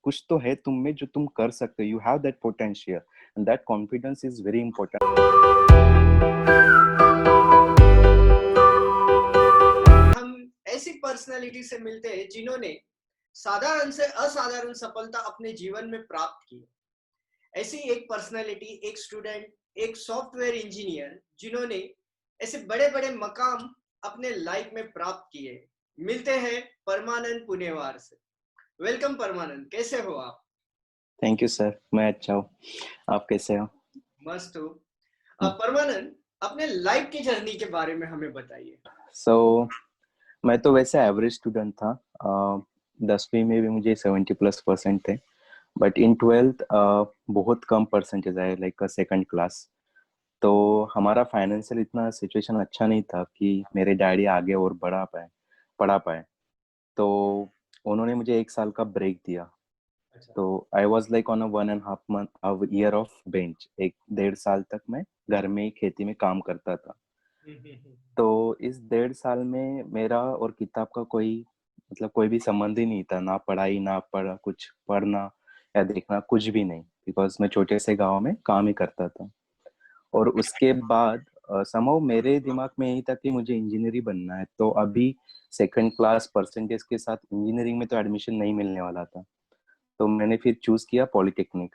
कुछ तो है तुम में जो तुम कर सकते हो, you have that potential and that confidence is very important. हम ऐसी पर्सनालिटी से मिलते हैं जिन्होंने साधारण से असाधारण सफलता अपने जीवन में प्राप्त की। ऐसी एक पर्सनालिटी, एक स्टूडेंट, एक सॉफ्टवेयर इंजीनियर जिन्होंने ऐसे बड़े बड़े मकाम अपने लाइफ में प्राप्त किए। मिलते हैं परमानंद पुनेवार से। वेलकम परमानंद, कैसे हो आप? थैंक यू सर, मैं अच्छा हूँ, आप कैसे हो? मस्त हो। परमानंद, अपने लाइफ की जर्नी के बारे में हमें बताइए। मैं तो वैसे एवरेज स्टूडेंट था। 10वीं में भी मुझे 70+% थे, बट इन 12th बहुत कम परसेंटेज आए, लाइक सेकंड क्लास। तो हमारा फाइनेंशियल इतना सिचुएशन अच्छा नहीं था कि मेरे डैडी आगे और पढ़ा पाए। तो उन्होंने मुझे 1 साल का ब्रेक दिया। अच्छा। तो I was like on a 1.5 year of bench. 1 1.5 साल तक मैं घर में ही खेती में काम करता था। तो इस 1.5 साल में मेरा और किताब का कोई भी संबंध ही नहीं था, ना पढ़ाई ना पढ़ा, कुछ पढ़ना या देखना कुछ भी नहीं, बिकॉज मैं छोटे से गांव में काम ही करता था। और उसके बाद समहाउ मेरे दिमाग में यही था कि मुझे इंजीनियरिंग बनना है। तो अभी सेकंड क्लास परसेंटेज के साथ इंजीनियरिंग में तो एडमिशन नहीं मिलने वाला था, तो मैंने फिर चूज किया पॉलिटेक्निक।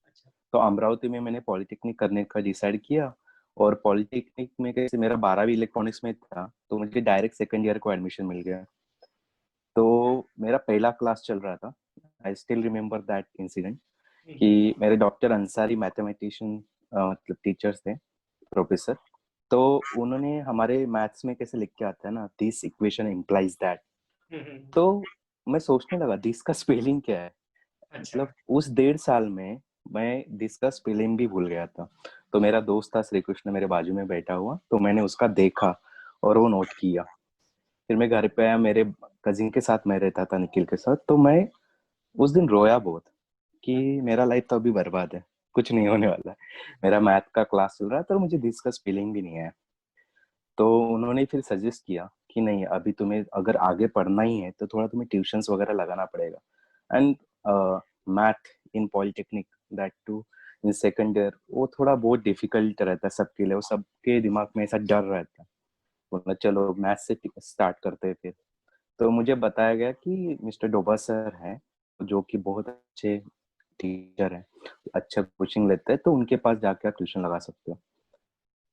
अच्छा। तो अमरावती में मैंने पॉलिटेक्निक करने का डिसाइड किया। और पॉलिटेक्निक में कैसे मेरा 12वीं इलेक्ट्रॉनिक्स में था, तो मुझे डायरेक्ट सेकंड ईयर को एडमिशन मिल गया। तो मेरा पहला क्लास चल रहा था। I still remember that incident कि मेरे डॉक्टर अंसारी मैथमेटिशियन मतलब टीचर्स थे, प्रोफेसर। तो उन्होंने हमारे मैथ्स में कैसे लिख के आता है ना, दिस इक्वेशन इम्प्लाइज दैट। तो मैं सोचने लगा दिस का स्पेलिंग क्या है। अच्छा। मतलब उस 1.5 साल में मैं दिस का स्पेलिंग भी भूल गया था। तो मेरा दोस्त था श्री कृष्ण मेरे बाजू में बैठा हुआ, तो मैंने उसका देखा और वो नोट किया। फिर मैं घर पे आया, मेरे कजिन के साथ मैं रहता था, निखिल के साथ। तो मैं उस दिन रोया बहुत कि मेरा लाइफ तो अभी बर्बाद है, कुछ नहीं होने वाला है। मेरा मैथ का क्लास चल रहा था और मुझे दिस का स्पेलिंग भी नहीं है। तो उन्होंने फिर सजेस्ट किया कि नहीं, अभी तुम्हें अगर आगे पढ़ना ही है तो थोड़ा तुम्हें ट्यूशंस वगैरह लगाना पड़ेगा। And math in polytechnic, that too in second year, वो थोड़ा बहुत डिफिकल्ट रहता है सबके लिए। वो सबके दिमाग में ऐसा डर रहता है, बोला चलो मैथ से स्टार्ट करते हैं फिर। तो मुझे बताया गया कि मिस्टर डोबा सर हैं, जो कि बहुत अच्छे टीचर हैं, अच्छा कोचिंग लेते हैं, तो उनके पास जाके आप ट्यूशन लगा सकते हो।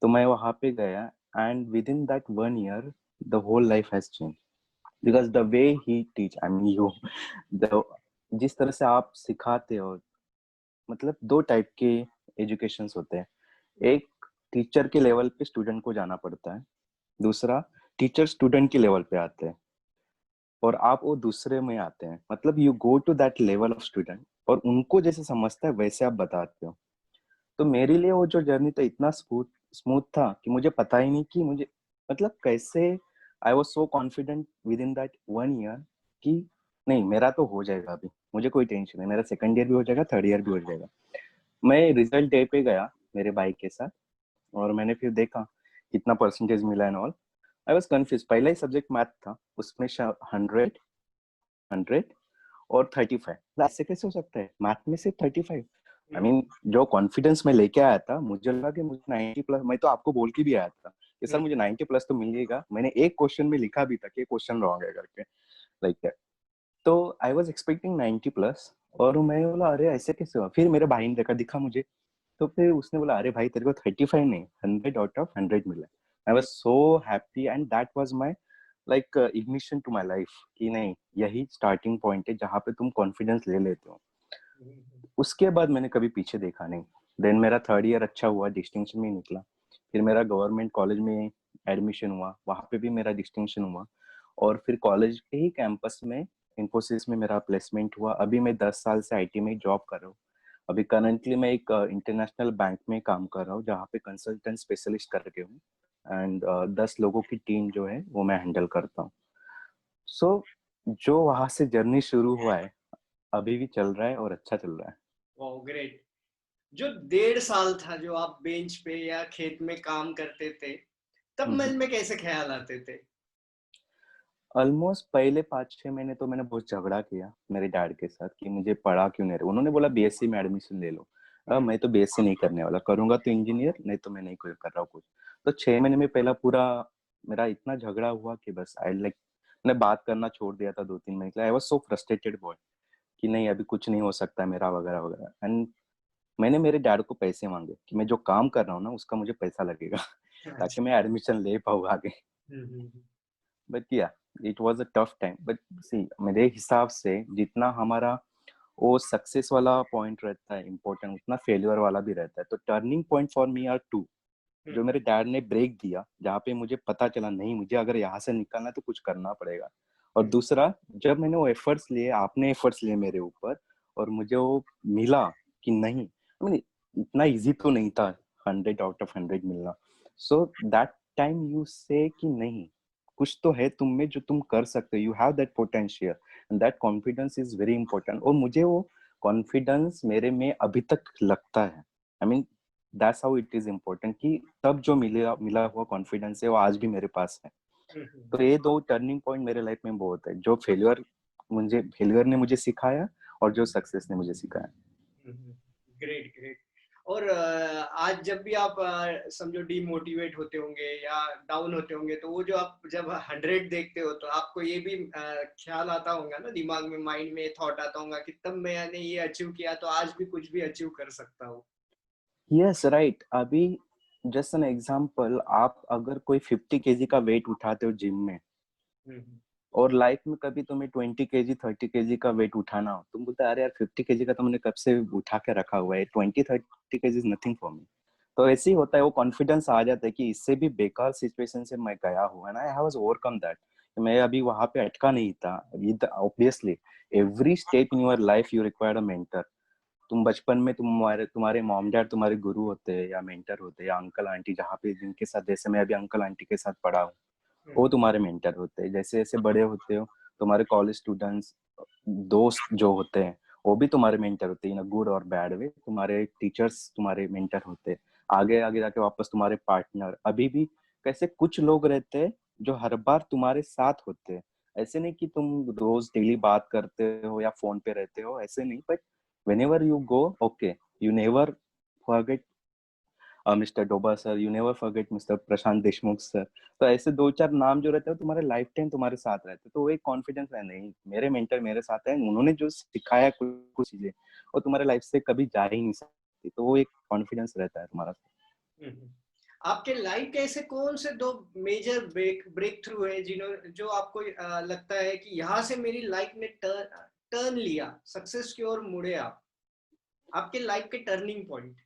तो मैं वहां पे गया, and with in that 1 year the whole life has change, because the way he teach, I mean you, the जिस तरह से आप सिखाते हो, मतलब दो टाइप के एजुकेशंस होते हैं। एक, टीचर के लेवल पे स्टूडेंट को जाना पड़ता है। दूसरा, टीचर स्टूडेंट के लेवल पे आते हैं और आप वो दूसरे में आते हैं। मतलब you go to that level of student और उनको जैसे समझता है वैसे आप बताते हो। तो मेरे लिए वो जो जर्नी तो इतना स्मूथ स्मूथ था कि मुझे पता ही नहीं कि मुझे, मतलब कैसे I was so confident with in that 1 year कि नहीं, मेरा तो हो जाएगा, अभी मुझे कोई टेंशन नहीं, मेरा सेकंड ईयर भी हो जाएगा, थर्ड ईयर भी हो जाएगा। मैं रिजल्ट डे पे गया मेरे भाई के साथ, और मैंने फिर देखा कितना परसेंटेज मिला and all. I was confuse. पहला ही सब्जेक्ट मैथ था, उसमें 100 और 35। ऐसे कैसे हो सकता है मैथ में सिर्फ 35? आई मीन जो कॉन्फिडेंस मैं लेके आया था, मुझे लगा कि मुझे 90+, मैं तो आपको बोल के भी आया था कि सर मुझे 90+ तो मिलेगा। मैंने एक क्वेश्चन में लिखा भी था कि क्वेश्चन रॉन्ग है करके, लाइक दैट। तो आई वाज एक्सपेक्टिंग 90+, और मैं बोला अरे ऐसे कैसे हुआ। फिर मेरे भाई ने देखा, दिखा मुझे, तो फिर उसने बोला अरे भाई तेरे को 35 नहीं 100 आउट ऑफ 100 मिला। I was so happy, and that was my like ignition to my life कि नहीं, यही स्टार्टिंग पॉइंट है जहाँ पे तुम कॉन्फिडेंस ले लेते हो। उसके बाद मैंने कभी पीछे देखा नहीं। देन मेरा थर्ड ईयर अच्छा हुआ, डिस्टिंक्शन में निकला। फिर मेरा गवर्नमेंट कॉलेज में एडमिशन हुआ, वहाँ पे भी मेरा डिस्टिंक्शन हुआ। और फिर कॉलेज के ही कैंपस में इंफोसिस में मेरा प्लेसमेंट हुआ। अभी मैं 10 साल से आईटी में जॉब कर रहा हूँ। अभी करंटली मैं एक इंटरनेशनल बैंक में काम कर रहा हूँ, जहाँ पे कंसल्टेंट स्पेशलिस्ट करके हूँ। एंड 10 लोगों की टीम जो है वो मैं हैंडल करता हूँ। सो जो वहां से जर्नी शुरू हुआ है, अभी भी चल रहा है और अच्छा चल रहा है। वाह, ग्रेट। जो 1.5 साल था जो आप बेंच पे या खेत में काम करते थे, तब हम्म। मन में कैसे ख्याल आते थे? ऑलमोस्ट पहले 5-6 महीने तो मैंने बहुत झगड़ा किया मेरे डैड के साथ कि मुझे पढ़ा क्यों नहीं रहे। उन्होंने बोला बीएससी में एडमिशन ले लो। मैं तो बीएससी नहीं करने वाला, करूंगा तो इंजीनियर, नहीं तो मैं नहीं कोई कर रहा हूँ कुछ। तो 6 महीने में पहला पूरा मेरा इतना झगड़ा हुआ कि बस आई लाइक मैंने बात करना छोड़ दिया था 2-3 महीने के लिए। आई वाज सो फ्रस्ट्रेटेड बॉय कि नहीं अभी कुछ नहीं हो सकता है मेरा वगैरह वगैरह। एंड मैंने मेरे डैड को पैसे मांगे कि मैं जो काम कर रहा हूँ ना उसका मुझे पैसा लगेगा ताकि मैं एडमिशन ले पाऊँ आगे। But yeah it was a tough time. But see मेरे हिसाब से जितना हमारा वो सक्सेस वाला पॉइंट रहता है इम्पोर्टेंट, उतना फेलियर वाला भी रहता है। तो turning point for me are two. जो मेरे डैड ने ब्रेक दिया, जहाँ पे मुझे पता चला नहीं मुझे अगर यहाँ से निकलना है तो कुछ करना पड़ेगा। और दूसरा, जब मैंने वो एफर्ट्स लिए, आपने एफर्ट्स लिए मेरे ऊपर और मुझे वो मिला कि नहीं, I mean, इतना इजी तो नहीं था 100 आउट ऑफ 100 मिलना। सो दैट टाइम यू से कि नहीं कुछ तो है तुम में जो तुम कर सकते हो, you have that potential and that confidence is very important. और मुझे वो कॉन्फिडेंस मेरे में अभी तक लगता है। I mean that's how it is important कि तब जो मिला मिला हुआ कॉन्फिडेंस है वो आज भी मेरे पास है। तो ये दो टर्निंग पॉइंट मेरे लाइफ में बहुत है, जो फेलियर ने मुझे सिखाया और जो सक्सेस ने मुझे सिखाया। Great great. और आज जब भी आप समझो डीमोटिवेट होते होंगे या डाउन होते होंगे, तो वो जो आप जब 100 देखते हो तो आपको ये भी ख्याल आता होगा ना, दिमाग में, माइंड में थॉट आता होगा कि तब मैंने ये अचीव किया तो आज भी कुछ भी अचीव कर सकता हूँ। Yes right. अभी जस्ट एन एग्जांपल, आप अगर कोई 50 केजी का वेट उठाते हो जिम में और लाइफ में कभी तुम्हें 20 केजी 30 केजी का वेट उठाना हो, तुम बोलते अरे यार 50 केजी का तो मैंने कब से उठा के रखा हुआ है, 20-30 KG is nothing for me. तो ऐसे ही होता है, वो कॉन्फिडेंस आ जाता है कि इससे भी बेकार सिचुएशन से मैं गया हूँ and I have overcome that. मैं अभी वहां पे अटका नहीं था। Obviously every step in your life you required a mentor. तुम बचपन में तुम्हारे तुम्हारे मॉम डैड तुम्हारे गुरु होते हैं या मेंटर होते हैं, या अंकल आंटी जहाँ पे जिनके साथ, जैसे मैं अभी अंकल आंटी के साथ पढ़ा हूँ, वो तुम्हारे मेंटर होते हैं। जैसे जैसे बड़े होते हो, तुम्हारे कॉलेज स्टूडेंट्स, दोस्त जो होते हैं वो भी तुम्हारे मेंटर होते हैं इन गुड और बैड वे। तुम्हारे टीचर्स तुम्हारे मेंटर होते हैं। आगे आगे जाके वापस तुम्हारे पार्टनर। अभी भी कैसे कुछ लोग रहते हैं जो हर बार तुम्हारे साथ होते हैं। ऐसे नहीं कि तुम रोज डेली बात करते हो या फोन पे रहते हो, ऐसे नहीं। But whenever you go, okay, you never forget mister Doba sir, you never forget mister Prashant Deshmukh sir. तो ऐसे 2-4 नाम जो रहते हैं तुम्हारे लाइफ टाइम तुम्हारे साथ रहते हैं। तो वो एक कॉन्फिडेंस है, नहीं मेरे मेंटर मेरे साथ है, उन्होंने जो सिखाया कुछ कुछ चीजें वो तुम्हारे लाइफ से कभी जा ही नहीं सकती। तो वो एक कॉन्फिडेंस रहता है तुम्हारा। आपके लाइफ के ऐसे कौन से दो मेजर ब्रेक थ्रू है जो आपको लगता है कि यहाँ से मेरी लाइफ ने टर्न लिया, सक्सेस की ओर मुड़े आप, आपके लाइफ के टर्निंग पॉइंट?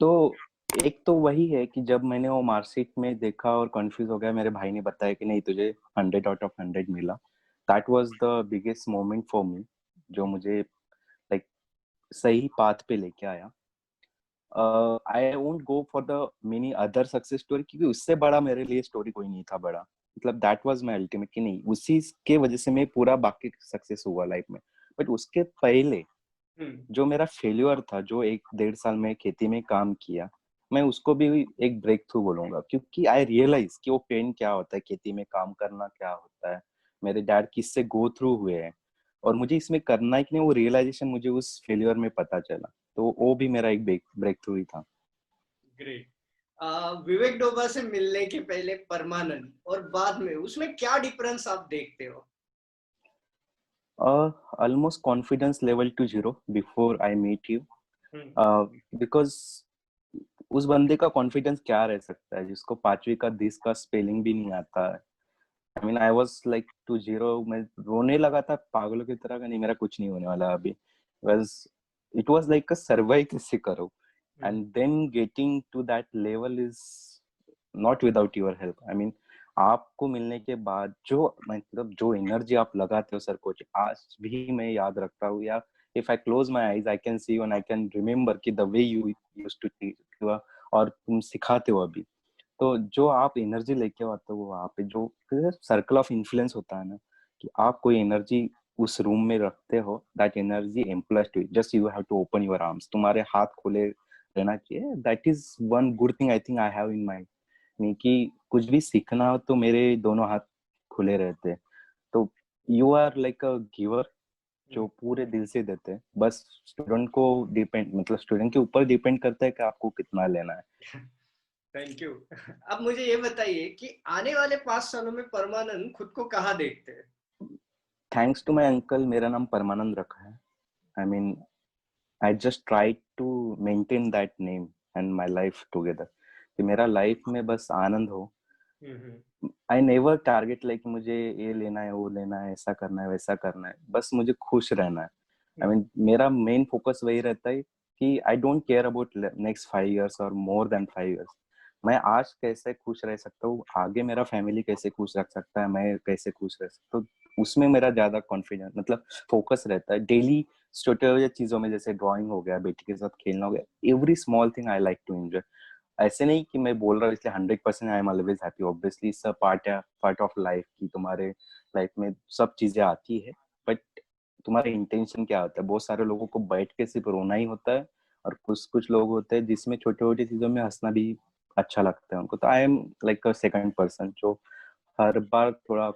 तो एक तो वही है कि जब मैंने वो मार्कशीट में देखा और कंफ्यूज हो गया, मेरे भाई ने बताया कि नहीं तुझे 100 आउट ऑफ 100 मिला। That was the biggest moment for me, जो मुझे लाइक सही पाथ पे लेके आया। I won't go for the many other success story, क्योंकि उससे बड़ा मेरे लिए स्टोरी कोई नहीं था बड़ा। मतलब दैट वाज माय अल्टीमेट कि नहीं उसी के वजह से मैं पूरा बाकी सक्सेस हुआ लाइफ में। बट उसके पहले जो मेरा फेल्यूर था, जो 1-1.5 साल में खेती में काम किया, मैं उसको भी एक ब्रेक थ्रू बोलूंगा। क्योंकि आई रियलाइज कि वो पेन क्या होता है, खेती में काम करना क्या होता है, मेरे डैड किससे गो थ्रू हुए हैं और मुझे इसमें करना है कि नहीं, वो रियलाइजेशन मुझे उस फेल्यूर में पता चला। तो वो भी मेरा एक ब्रेक थ्रू ही था। ग्रेट। विवेक डोबा से मिलने के पहले परमानंद और बाद में, उसमें क्या डिफरेंस आप देखते हो? Almost confidence level to zero before I meet you. Because उस बंदे का कॉन्फिडेंस क्या रह सकता है जिसको 5वीं का दिस का स्पेलिंग भी नहीं आता है। I mean I was like to zero. मैं रोने लगा था पागलों की तरह का, नहीं मेरा कुछ नहीं होने वाला अभी। Was it was like a survive कैसे करो, and then getting to that level is not without your help. I mean आपको मिलने के बाद जो मतलब जो एनर्जी आप लगाते हो सर कोच, आज भी मैं याद रखता हूँ। Yeah if I close my eyes I can see you and I can remember कि the way you used to teach और तुम सिखाते हो अभी। तो जो आप एनर्जी लेके आते हो वहाँ पे, जो सर्कल ऑफ इन्फ्लुएंस होता है ना, कि आप कोई एनर्जी उस रूम में रखते हो, that energy employs to just you have to open your arms. तुम्हारे हाथ खोले रहना चाहिए। That is one good thing I think I have in mind. नहीं कि कुछ भी सीखना हो तो मेरे दोनों हाथ खुले रहते। तो you are like a giver जो पूरे दिल से देते हैं। बस स्टूडेंट को डिपेंड मतलब स्टूडेंट के ऊपर डिपेंड करता है कि आपको कितना लेना है। Thank you. अब मुझे ये बताइए कि आने वाले 5 सालों में परमानंद खुद को कहाँ देखते हैं? थैंक्स टू माय अंकल मेरा नाम परमानंद रखा है। I mean I just try to maintain that name and my life together, कि मेरा लाइफ में बस आनंद हो। आई नेवर टारगेट लाइक मुझे ये लेना है वो लेना है ऐसा करना है वैसा करना है, बस मुझे खुश रहना है। आई मीन मेरा मेन फोकस वही रहता है कि I don't care about next 5 years और मोर देन 5 years। मैं आज कैसे खुश रह सकता हूँ, आगे मेरा फैमिली कैसे खुश रख सकता है, मैं कैसे खुश रह सकता हूँ, उसमें मेरा ज्यादा कॉन्फिडेंस मतलब फोकस रहता है। डेली छोटे छोटे चीजों में, जैसे ड्राइंग हो गया, बेटी के साथ खेलना हो गया, every small thing I like to enjoy. ऐसे नहीं कि मैं बोल रहा हूँ इसलिए 100% I am always happy. Obviously it's a part of life की तुम्हारे लाइफ में सब चीजें आती है, बट तुम्हारा इंटेंशन क्या होता है। बहुत सारे लोगों को बैठ के सिर्फ रोना ही होता है, और कुछ कुछ लोग होते हैं जिसमें छोटी छोटी चीजों में हंसना भी अच्छा लगता है उनको। तो I am like a second person जो हर बार थोड़ा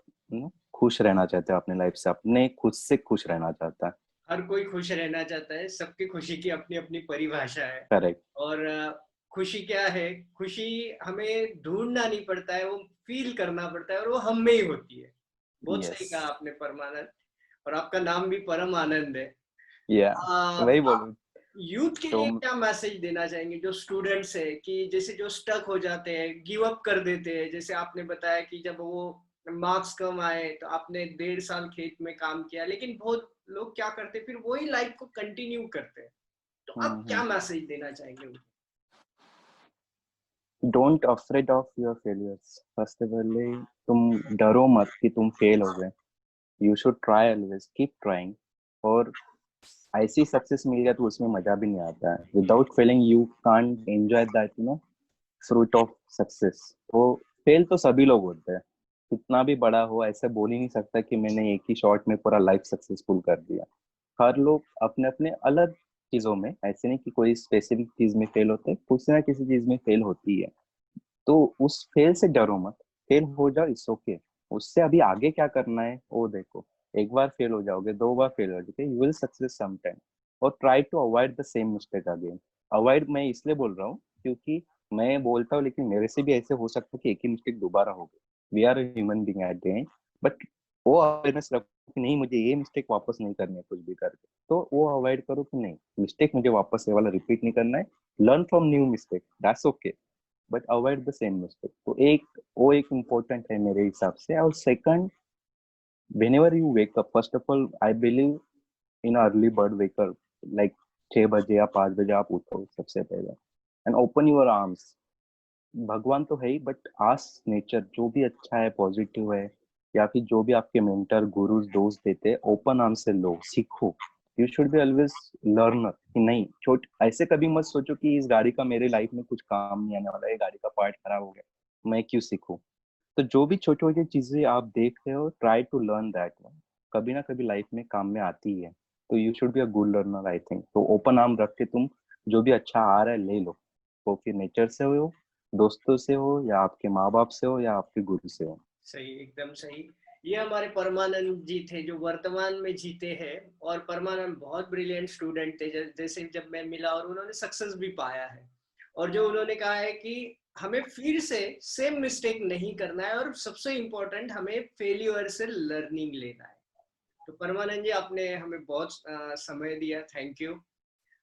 खुश रहना चाहते हैं अपने लाइफ से, अपने खुद से खुश रहना चाहता है। हर कोई खुश रहना चाहता है, सबकी खुशी की अपनी अपनी परिभाषा है। करेक्ट। और खुशी क्या है? खुशी हमें ढूंढना नहीं पड़ता है, वो फील करना पड़ता है और वो हम में ही होती है। बहुत यस। सही कहा आपने परमानंद। और आपका नाम भी परम आनंद है। या वही आप बोलूं यूथ के तो। लिए क्या मैसेज देना चाहेंगे, जो स्टूडेंट्स है कि जैसे जो स्टक हो जाते हैं, गिव अप कर देते हैं? जैसे आपने बताया कि जब वो मार्क्स कम आए तो आपने 1.5 साल खेत में काम किया, लेकिन बहुत लोग क्या करते हैं फिर वही लाइफ को कंटिन्यू करते हैं। तो आप क्या हम्म। मैसेज देना चाहेंगे उनको? Don't afraid of your failures. First of all तुम डरो मत कि तुम फेल हो गए। You should try, always keep trying. और ऐसी सक्सेस मिल गया तो उसमें मजा भी नहीं आता है। Without failing you can't enjoy that fruit of success. तो फेल तो सभी लोग होते हैं, कितना भी बड़ा हो, ऐसे बोल ही नहीं सकता कि मैंने एक ही शॉट में पूरा लाइफ सक्सेसफुल कर दिया। हर लोग अपने अपने अलग चीजों में, ऐसे नहीं कि कोई स्पेसिफिक चीज में फेल होते हैं, किसी ना किसी चीज में फेल होती है। तो उस फेल से डरो मत। फेल हो जाओ, इट्स ओके। उससे अभी आगे क्या करना है वो देखो। एक बार फेल हो जाओगे, 2 बार फेल हो जाओगे, you will success some time. और try to avoid the same mistake again. Avoid मैं इसलिए बोल रहा हूँ क्योंकि मैं बोलता हूँ, लेकिन मेरे से भी ऐसे हो सकता है कि एक ही मिस्टेक दोबारा हो गई। We are human being at the end. But वो अवेयरनेस रखो कि नहीं, मुझे ये मिस्टेक वापस नहीं करनी है कुछ भी करके। तो वो अवॉइड करो कि नहीं, मिस्टेक मुझे वापस ये वाला रिपीट नहीं करना है। Learn from new mistake, that's okay, but avoid the same mistake. तो एक वो एक इम्पोर्टेंट है मेरे हिसाब से। और second, whenever you wake up, first of all I believe in early bird waker, like 6 बजे या 5 बजे आप उठो सबसे पहले, एंड ओपन योर आर्म्स। भगवान तो है ही, बट आस्क नेचर, जो भी अच्छा है पॉजिटिव है, या फिर जो भी आपके मेंटर गुरु दोस्त देते हैं, ओपन आर्म से लो, सीखो। You should be always learner. कि नहीं, छोट ऐसे कभी मत सोचो कि इस गाड़ी का मेरे लाइफ में कुछ काम नहीं आने वाला है, गाड़ी का पार्ट खराब हो गया, मैं क्यों सीखूं। तो जो भी छोटी छोटी चीजें आप देख रहे हो, try to learn that one. कभी ना कभी लाइफ में काम में आती है। तो you should be a good learner I think. तो ओपन आर्म रख के तुम जो भी अच्छा आ रहा है ले लो। तो फिर नेचर से हो, दोस्तों से हो, या आपके माँ बाप से हो, या आपके गुरु से हो। सही, एकदम सही। ये हमारे परमानंद जी थे जो वर्तमान में जीते हैं। और परमानंद बहुत ब्रिलियंट स्टूडेंट थे, जैसे जब मैं मिला, और उन्होंने सक्सेस भी पाया है। और जो उन्होंने कहा है कि हमें फिर से सेम मिस्टेक नहीं करना है, और सबसे इम्पोर्टेंट हमें फेल्यूर से लर्निंग लेना है। तो परमानंद जी, आपने हमें बहुत समय दिया, थैंक यू।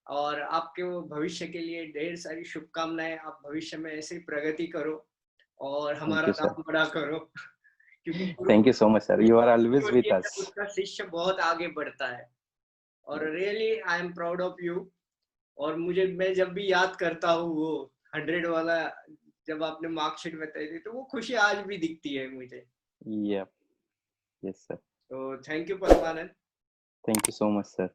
और आपके वो भविष्य के लिए ढेर सारी शुभकामनाएं। आप भविष्य में ऐसे ही प्रगति करो और थैंक हमारा यू सर। नाम बड़ा करो। क्योंकि गुरु thank you so much sir, you are की ऑलवेज होती विथ है अस। जब उसका शिष्य बहुत आगे बढ़ता है। और really I am proud of you. और मैं जब भी याद करता हूँ वो 100 वाला, जब आपने मार्कशीट बताई थी, तो वो खुशी आज भी दिखती है मुझे। यप। Yes sir. तो thank you Paramanand. Thank you so much sir.